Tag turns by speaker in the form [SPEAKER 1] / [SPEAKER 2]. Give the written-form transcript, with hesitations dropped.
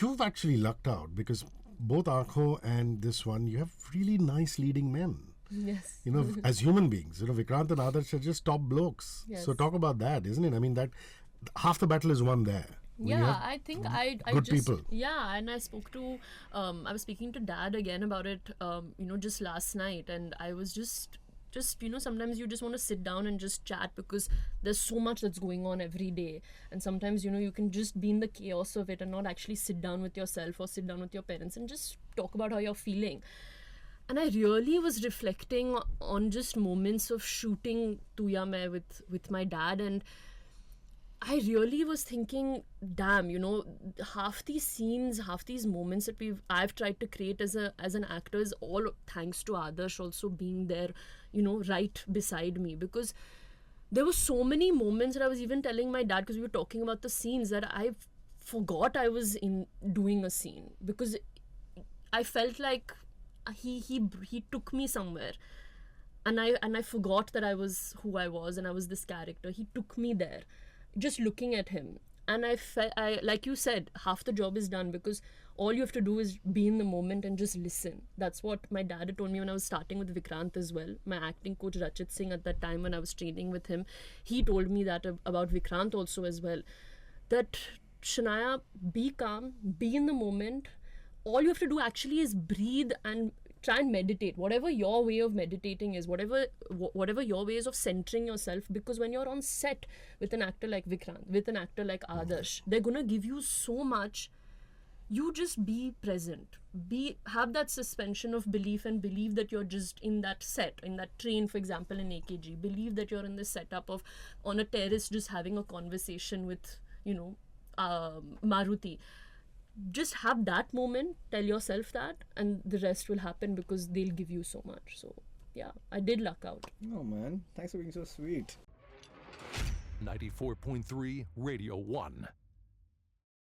[SPEAKER 1] You've actually lucked out because both Aankho and this one, you have really nice leading men.
[SPEAKER 2] Yes.
[SPEAKER 1] As human beings, Vikrant and Adarsh are just top blokes.
[SPEAKER 2] Yes.
[SPEAKER 1] So talk about that, isn't it? I mean, that half the battle is won there. When you
[SPEAKER 2] Yeah,
[SPEAKER 1] have
[SPEAKER 2] I think I
[SPEAKER 1] good
[SPEAKER 2] just
[SPEAKER 1] people.
[SPEAKER 2] yeah, and I spoke to I was speaking to Dad again about it just last night, and I was just sometimes you just want to sit down and just chat because there's so much that's going on every day, and sometimes you can just be in the chaos of it and not actually sit down with yourself or sit down with your parents and just talk about how you're feeling. And I really was reflecting on just moments of shooting Tu Ya Main with my dad, and I really was thinking, damn, half these scenes, half these moments that I've tried to create as an actor is all thanks to Adarsh also being there, right beside me, because there were so many moments that I was even telling my dad, because we were talking about the scenes, that I forgot I was in doing a scene, because I felt like he took me somewhere, and I forgot that I was who I was and I was this character. He took me there, just looking at him, and I like you said, half the job is done, because all you have to do is be in the moment and just listen. That's what my dad had told me when I was starting with Vikrant as well. My acting coach Rachit Singh, at that time when I was training with him, he told me that about Vikrant also as well, that Shanaya, be calm, be in the moment. All you have to do actually is breathe and try and meditate, whatever your way of meditating is, whatever your ways of centering yourself, because when you're on set with an actor like Vikrant, with an actor like Adarsh, they're gonna give you so much. You just be present, have that suspension of belief, and believe that you're just in that set, in that train, for example in AKG, believe that you're in this setup of on a terrace just having a conversation with Maruti. Just have that moment, tell yourself that, and the rest will happen, because they'll give you so much. So yeah, I did luck out.
[SPEAKER 3] Oh man, thanks for being so sweet.
[SPEAKER 4] 94.3 Radio 1.